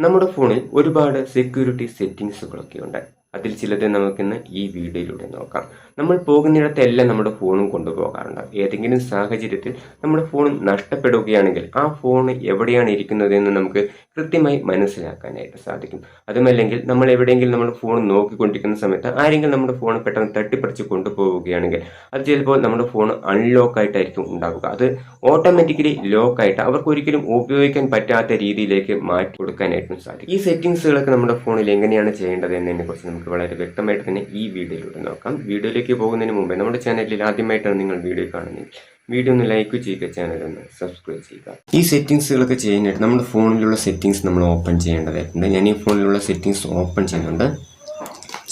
നമ്മുടെ ഫോണിൽ ഒരുപാട് സെക്യൂരിറ്റി സെറ്റിംഗ്സുകളൊക്കെ ഉണ്ട്. അതിൽ ചിലത് നമുക്കിന്ന് ഈ വീഡിയോയിലൂടെ നോക്കാം. നമ്മൾ പോകുന്നിടത്തെല്ലാം നമ്മുടെ ഫോണും കൊണ്ടുപോകാറുണ്ട്. ഏതെങ്കിലും സാഹചര്യത്തിൽ നമ്മുടെ ഫോൺ നഷ്ടപ്പെടുകയാണെങ്കിൽ ആ ഫോൺ എവിടെയാണ് ഇരിക്കുന്നതെന്ന് നമുക്ക് കൃത്യമായി മനസ്സിലാക്കാനായിട്ട് സാധിക്കും. അതുമല്ലെങ്കിൽ നമ്മൾ എവിടെയെങ്കിലും നമ്മുടെ ഫോൺ നോക്കിക്കൊണ്ടിരിക്കുന്ന സമയത്ത് ആരെങ്കിലും നമ്മുടെ ഫോൺ പെട്ടെന്ന് തട്ടിപ്പറിച്ച് കൊണ്ടുപോവുകയാണെങ്കിൽ അത് ചിലപ്പോൾ നമ്മുടെ ഫോൺ അൺലോക്ക് ആയിട്ടായിരിക്കും ഉണ്ടാവുക. അത് ഓട്ടോമാറ്റിക്കലി ലോക്കായിട്ട് അവർക്ക് ഒരിക്കലും ഉപയോഗിക്കാൻ പറ്റാത്ത രീതിയിലേക്ക് മാറ്റി കൊടുക്കാനായിട്ടും സാധിക്കും. ഈ സെറ്റിംഗ്സുകളൊക്കെ നമ്മുടെ ഫോണിൽ എങ്ങനെയാണ് ചെയ്യേണ്ടത് എന്നതിനെ കുറിച്ച് നമുക്ക് വളരെ വ്യക്തമായിട്ട് തന്നെ ഈ വീഡിയോയിലൂടെ നോക്കാം. വീഡിയോയിലേക്ക് പോകുന്നതിന് മുമ്പേ നമ്മുടെ ചാനലിൽ ആദ്യമായിട്ടാണ് നിങ്ങൾ വീഡിയോ കാണുന്നത്, വീഡിയോ ഒന്ന് ലൈക്ക് ചെയ്യുക, ചാനൽ ഒന്ന് സബ്സ്ക്രൈബ് ചെയ്യുക. ഈ സെറ്റിംഗ്സുകളൊക്കെ ചെയ്യാനായിട്ട് നമ്മുടെ ഫോണിലുള്ള സെറ്റിംഗ്സ് നമ്മൾ ഓപ്പൺ ചെയ്യേണ്ടതായിട്ടുണ്ട്. ഞാൻ ഈ ഫോണിലുള്ള സെറ്റിംഗ്സ് ഓപ്പൺ ചെയ്യുന്നുണ്ട്.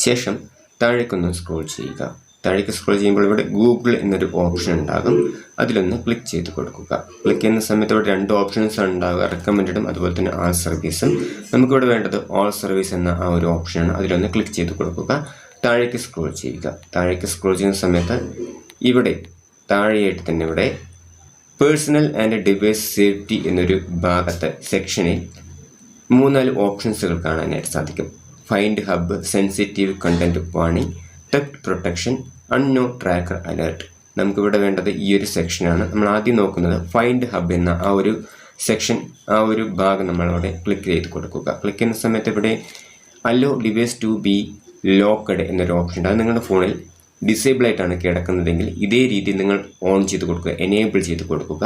ശേഷം താഴേക്കൊന്ന് സ്ക്രോൾ ചെയ്യുക. താഴേക്ക് സ്ക്രോൾ ചെയ്യുമ്പോൾ ഇവിടെ ഗൂഗിൾ എന്നൊരു ഓപ്ഷൻ ഉണ്ടാകും. അതിലൊന്ന് ക്ലിക്ക് ചെയ്ത് കൊടുക്കുക. ക്ലിക്ക് ചെയ്യുന്ന സമയത്ത് ഇവിടെ രണ്ട് ഓപ്ഷൻസ് ഉണ്ടാകുക, റെക്കമെൻഡഡും അതുപോലെ തന്നെ ആൾ സർവീസും. നമുക്കിവിടെ വേണ്ടത് ആൾ സർവീസ് എന്ന ആ ഒരു ഓപ്ഷനാണ്. അതിലൊന്ന് ക്ലിക്ക് ചെയ്ത് കൊടുക്കുക. താഴേക്ക് സ്ക്രോൾ ചെയ്യുക. താഴേക്ക് സ്ക്രോൾ ചെയ്യുന്ന സമയത്ത് ഇവിടെ താഴെയായിട്ട് തന്നെ ഇവിടെ പേഴ്സണൽ ആൻഡ് ഡിവൈസ് സേഫ്റ്റി എന്നൊരു ഭാഗത്ത് സെക്ഷനിൽ 3-4 ഓപ്ഷൻസുകൾ കാണാനായിട്ട് സാധിക്കും. Find hub, sensitive content warning, theft protection, unknown tracker alert. നമുക്കിവിടെ വേണ്ടത് ഈ ഒരു സെക്ഷനാണ്. നമ്മൾ ആദ്യം നോക്കുന്നത് ഫൈൻഡ് ഹബ് എന്ന ആ ഒരു സെക്ഷൻ, ആ ഒരു ഭാഗം നമ്മളവിടെ ക്ലിക്ക് ചെയ്ത് കൊടുക്കുക. ക്ലിക്ക് ചെയ്യുന്ന സമയത്ത് ഇവിടെ allow device to be locked എന്നൊരു ഓപ്ഷൻ ഉണ്ട്. അത് നിങ്ങളുടെ ഫോണിൽ ഡിസേബിൾ ആയിട്ടാണ് കിടക്കുന്നതെങ്കിൽ ഇതേ രീതിയിൽ നിങ്ങൾ ഓൺ ചെയ്ത് കൊടുക്കുക, എനേബിൾ ചെയ്ത് കൊടുക്കുക.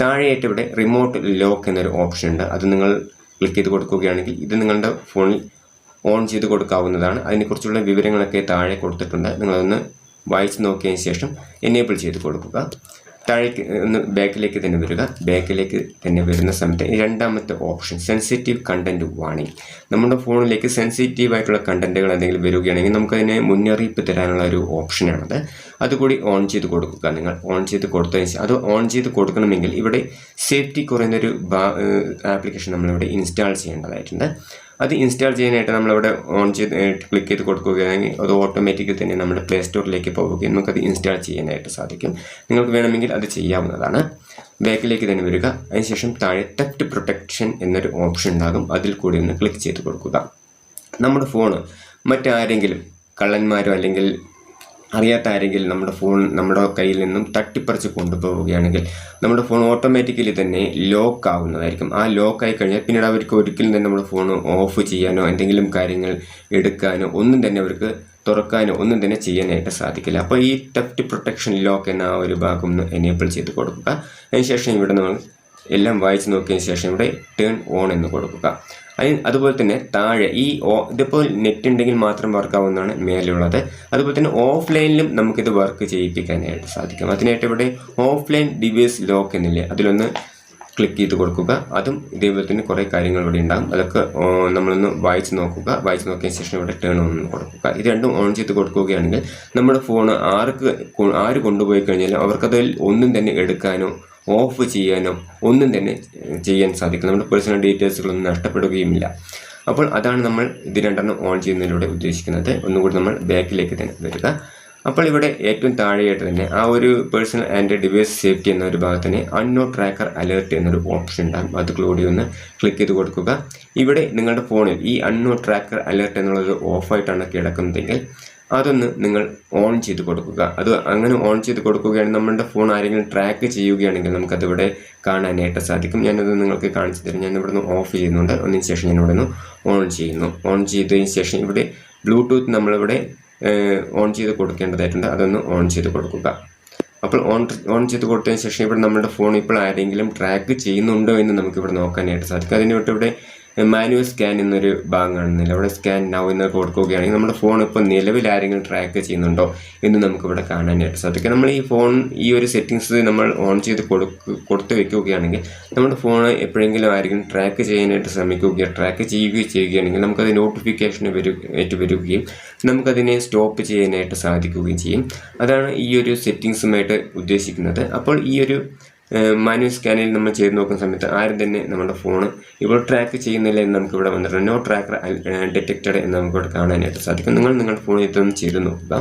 താഴെയായിട്ട് ഇവിടെ റിമോട്ട് ലോക്ക് എന്നൊരു ഓപ്ഷൻ ഉണ്ട്. അത് നിങ്ങൾ ക്ലിക്ക് ചെയ്ത് കൊടുക്കുകയാണെങ്കിൽ ഇത് നിങ്ങളുടെ ഫോണിൽ ഓൺ ചെയ്ത് കൊടുക്കാവുന്നതാണ്. അതിനെക്കുറിച്ചുള്ള വിവരങ്ങളൊക്കെ താഴെ കൊടുത്തിട്ടുണ്ട്. നിങ്ങളതൊന്ന് വായിച്ച് നോക്കിയതിന് ശേഷം എനേബിൾ ചെയ്ത് കൊടുക്കുക. താഴേക്ക് ഒന്ന് ബാക്കിലേക്ക് തന്നെ വരിക. ബാക്കിലേക്ക് തന്നെ വരുന്ന സമയത്ത് രണ്ടാമത്തെ ഓപ്ഷൻ സെൻസിറ്റീവ് കണ്ടന്റ് വാർണിംഗ്. നമ്മുടെ ഫോണിലേക്ക് സെൻസിറ്റീവ് ആയിട്ടുള്ള കണ്ടന്റുകൾ എന്തെങ്കിലും വരികയാണെങ്കിൽ നമുക്കതിനെ മുന്നറിയിപ്പ് തരാനുള്ള ഒരു ഓപ്ഷനാണത്. അതുകൂടി ഓൺ ചെയ്ത് കൊടുക്കുക. നിങ്ങൾ ഓൺ ചെയ്ത് കൊടുത്തതിന് ശേഷം അത് ഓൺ ചെയ്ത് കൊടുക്കണമെങ്കിൽ ഇവിടെ സേഫ്റ്റി കുറയുന്നൊരു ആപ്ലിക്കേഷൻ നമ്മളിവിടെ ഇൻസ്റ്റാൾ ചെയ്യേണ്ടതായിട്ടുണ്ട്. അത് ഇൻസ്റ്റാൾ ചെയ്യാനായിട്ട് നമ്മളിവിടെ ഓൺ ചെയ്ത് ക്ലിക്ക് ചെയ്ത് കൊടുക്കുകയാണെങ്കിൽ അത് ഓട്ടോമാറ്റിക്കലി തന്നെ നമ്മുടെ പ്ലേ സ്റ്റോറിലേക്ക് പോവുകയും നമുക്കത് ഇൻസ്റ്റാൾ ചെയ്യാനായിട്ട് സാധിക്കും. നിങ്ങൾക്ക് വേണമെങ്കിൽ അത് ചെയ്യാവുന്നതാണ്. ബാക്കിലേക്ക് തന്നെ വരിക. അതിനുശേഷം താഴെ തെഫ്റ്റ് പ്രൊട്ടക്ഷൻ എന്നൊരു ഓപ്ഷൻ ഉണ്ടാകും. അതിൽ കൂടി ഒന്ന് ക്ലിക്ക് ചെയ്ത് കൊടുക്കുക. നമ്മുടെ ഫോണ് മറ്റാരെങ്കിലും കള്ളന്മാരോ അല്ലെങ്കിൽ അറിയാത്ത ആരെങ്കിലും നമ്മുടെ കയ്യിൽ നിന്നും തട്ടിപ്പറിച്ച് കൊണ്ടുപോവുകയാണെങ്കിൽ നമ്മുടെ ഫോൺ ഓട്ടോമാറ്റിക്കലി തന്നെ ലോക്ക് ആവുന്നതായിരിക്കും. ആ ലോക്കായി കഴിഞ്ഞാൽ പിന്നീട് അവർക്ക് ഒരിക്കലും തന്നെ നമ്മുടെ ഫോൺ ഓഫ് ചെയ്യാനോ എന്തെങ്കിലും കാര്യങ്ങൾ എടുക്കാനോ ഒന്നും തന്നെ അവർക്ക് തുറക്കാനോ ഒന്നും തന്നെ ചെയ്യാനായിട്ട് സാധിക്കില്ല. അപ്പോൾ ഈ തെഫ്റ്റ് പ്രൊട്ടക്ഷൻ ലോക്ക് എന്ന ആ ഒരു ഭാഗം ഒന്ന് എനേബിൾ ചെയ്ത് കൊടുക്കുക. അതിനുശേഷം ഇവിടെ നമ്മൾ എല്ലാം വായിച്ച് നോക്കിയതിന് ശേഷം ഇവിടെ ടേൺ ഓൺ എന്ന് കൊടുക്കുക. അതുപോലെ തന്നെ താഴെ ഇതിപ്പോൾ നെറ്റ് ഉണ്ടെങ്കിൽ മാത്രം വർക്കാവുന്നതാണ് മേലുള്ളത്. അതുപോലെ തന്നെ ഓഫ്ലൈനിലും നമുക്കിത് വർക്ക് ചെയ്യിപ്പിക്കാനായിട്ട് സാധിക്കും. അതിനായിട്ട് ഇവിടെ ഓഫ്ലൈൻ ഡിവൈസ് ലോക്ക് എന്നില്ലേ, അതിലൊന്ന് ക്ലിക്ക് ചെയ്ത് കൊടുക്കുക. അതും ഇതേപോലെ തന്നെ കുറേ കാര്യങ്ങൾ ഇവിടെ ഉണ്ടാകും. അതൊക്കെ നമ്മളൊന്ന് വായിച്ച് നോക്കുക. വായിച്ച് നോക്കിയതിന് ശേഷം ഇവിടെ ടേൺ ഓൺ കൊടുക്കുക. ഇത് രണ്ടും ഓൺ ചെയ്ത് കൊടുക്കുകയാണെങ്കിൽ നമ്മുടെ ഫോൺ ആര് കൊണ്ടുപോയി കഴിഞ്ഞാലും അവർക്കതിൽ ഒന്നും തന്നെ എടുക്കാനോ ഓഫ് ചെയ്യാനോ ഒന്നും തന്നെ ചെയ്യാൻ സാധിക്കും. നമ്മുടെ പേഴ്സണൽ ഡീറ്റെയിൽസുകളൊന്നും നഷ്ടപ്പെടുകയുമില്ല. അപ്പോൾ അതാണ് നമ്മൾ ഇത് രണ്ടെണ്ണം ഓൺ ചെയ്യുന്നതിലൂടെ ഉദ്ദേശിക്കുന്നത്. ഒന്നുകൂടി നമ്മൾ ബാക്കിലേക്ക് തന്നെ വരിക. അപ്പോൾ ഇവിടെ ഏറ്റവും താഴെയായിട്ട് തന്നെ ആ ഒരു പേഴ്സണൽ ആൻഡ് ഡിവൈസ് സേഫ്റ്റി എന്ന ഒരു ഭാഗത്തിന് അൺനോൺ ട്രാക്കർ അലേർട്ട് എന്നൊരു ഓപ്ഷൻ ഉണ്ടാകും. അത് കൂടി ഒന്ന് ക്ലിക്ക് ചെയ്ത് കൊടുക്കുക. ഇവിടെ നിങ്ങളുടെ ഫോണിൽ ഈ അൺനോൺ ട്രാക്കർ അലേർട്ട് എന്നുള്ളത് ഓഫായിട്ടാണ് കിടക്കുന്നതെങ്കിൽ അതൊന്ന് നിങ്ങൾ ഓൺ ചെയ്ത് കൊടുക്കുക. അത് അങ്ങനെ ഓൺ ചെയ്ത് കൊടുക്കുകയാണെങ്കിൽ നമ്മുടെ ഫോൺ ആരെങ്കിലും ട്രാക്ക് ചെയ്യുകയാണെങ്കിൽ നമുക്കതിവിടെ കാണാനായിട്ട് സാധിക്കും. ഞാനത് നിങ്ങൾക്ക് കാണിച്ചു തരും. ഞാൻ ഇവിടെ നിന്ന് ഓഫ് ചെയ്യുന്നുണ്ട്. അതിന് ശേഷം ഞാൻ ഇവിടെ നിന്ന് ഓൺ ചെയ്യുന്നു. ഓൺ ചെയ്തതിന് ശേഷം ഇവിടെ ബ്ലൂടൂത്ത് നമ്മളിവിടെ ഓൺ ചെയ്ത് കൊടുക്കേണ്ടതായിട്ടുണ്ട്. അതൊന്ന് ഓൺ ചെയ്ത് കൊടുക്കുക. അപ്പോൾ ഓൺ ചെയ്ത് കൊടുത്തതിന് ശേഷം ഇവിടെ നമ്മുടെ ഫോൺ ഇപ്പോൾ ആരെങ്കിലും ട്രാക്ക് ചെയ്യുന്നുണ്ടോ എന്ന് നമുക്കിവിടെ നോക്കാനായിട്ട് സാധിക്കും. അതിനായിട്ട് ഇവിടെ മാനുവൽ സ്കാൻ എന്നൊരു ഭാഗം കാണുന്നില്ല. അവിടെ സ്കാൻ നൗ എന്ന് കൊടുക്കുകയാണെങ്കിൽ നമ്മുടെ ഫോൺ ഇപ്പോൾ നിലവിൽ ആരെങ്കിലും ട്രാക്ക് ചെയ്യുന്നുണ്ടോ എന്ന് നമുക്കിവിടെ കാണാനായിട്ട് സാധിക്കും. നമ്മൾ ഈ ഒരു സെറ്റിങ്സ് നമ്മൾ ഓൺ ചെയ്ത് കൊടുത്ത് വെക്കുകയാണെങ്കിൽ നമ്മുടെ ഫോൺ എപ്പോഴെങ്കിലും ആരെങ്കിലും ട്രാക്ക് ചെയ്യാനായിട്ട് ട്രാക്ക് ചെയ്യുകയാണെങ്കിൽ നമുക്കത് നോട്ടിഫിക്കേഷൻ വരികയും നമുക്കതിനെ സ്റ്റോപ്പ് ചെയ്യാനായിട്ട് സാധിക്കുകയും ചെയ്യും. അതാണ് ഈ ഒരു സെറ്റിങ്സുമായിട്ട് ഉദ്ദേശിക്കുന്നത്. അപ്പോൾ ഈ ഒരു മാനുവൽ സ്കാനിൽ നമ്മൾ ചെയ്ത് നോക്കുന്ന സമയത്ത് ആരും തന്നെ നമ്മുടെ ഫോൺ ഇപ്പോൾ ട്രാക്ക് ചെയ്യുന്നില്ല എന്ന് നമുക്കിവിടെ വന്നിട്ടുണ്ട്. നോ ട്രാക്കർ ഡിറ്റക്റ്റഡ് എന്ന് നമുക്കിവിടെ കാണാനായിട്ട് സാധിക്കും. നിങ്ങളുടെ ഫോണിൽ ഇതൊന്ന് ചെയ്ത് നോക്കുക.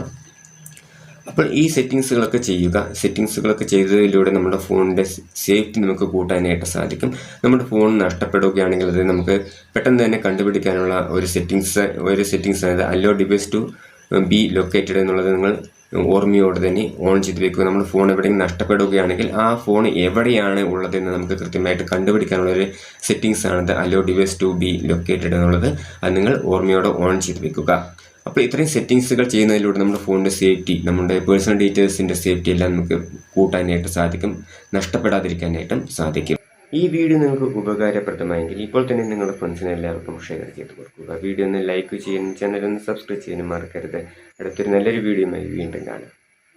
അപ്പോൾ ഈ സെറ്റിങ്സുകളൊക്കെ ചെയ്യുക. സെറ്റിങ്സുകളൊക്കെ ചെയ്തതിലൂടെ നമ്മുടെ ഫോണിൻ്റെ സേഫ്റ്റി നമുക്ക് കൂട്ടാനായിട്ട് സാധിക്കും. നമ്മുടെ ഫോൺ നഷ്ടപ്പെടുകയാണെങ്കിൽ അത് നമുക്ക് പെട്ടെന്ന് തന്നെ കണ്ടുപിടിക്കാനുള്ള ഒരു സെറ്റിങ്സ് അതായത് allow device to be located എന്നുള്ളത് നിങ്ങൾ ഓർമ്മയോടെ തന്നെ ഓൺ ചെയ്ത് വെക്കുക. നമ്മുടെ ഫോൺ എവിടെയെങ്കിലും നഷ്ടപ്പെടുകയാണെങ്കിൽ ആ ഫോൺ എവിടെയാണ് ഉള്ളതെന്ന് നമുക്ക് കൃത്യമായിട്ട് കണ്ടുപിടിക്കാനുള്ളൊരു സെറ്റിങ്സ് ആണത് allow device to be located എന്നുള്ളത്. അത് നിങ്ങൾ ഓർമ്മയോടെ ഓൺ ചെയ്ത് വെക്കുക. അപ്പോൾ ഇത്രയും സെറ്റിങ്സുകൾ ചെയ്യുന്നതിലൂടെ നമ്മുടെ ഫോണിൻ്റെ സേഫ്റ്റി, നമ്മുടെ പേഴ്സണൽ ഡീറ്റെയിൽസിൻ്റെ സേഫ്റ്റി എല്ലാം നമുക്ക് കൂട്ടാനായിട്ട് സാധിക്കും, നഷ്ടപ്പെടാതിരിക്കാനായിട്ടും സാധിക്കും. ഈ വീഡിയോ നിങ്ങൾക്ക് ഉപകാരപ്രദമായെങ്കിൽ ഇപ്പോൾ തന്നെ നിങ്ങളുടെ ഫ്രണ്ട്സിന് എല്ലാവർക്കും ഷെയർ ചെയ്ത് കൊടുക്കുക. വീഡിയോ ഒന്ന് ലൈക്ക് ചെയ്യാനും ചാനൽ ഒന്ന് സബ്സ്ക്രൈബ് ചെയ്യാനും മറക്കരുത്. അടുത്തൊരു നല്ലൊരു വീഡിയോയുമായി വീണ്ടും കാണാം.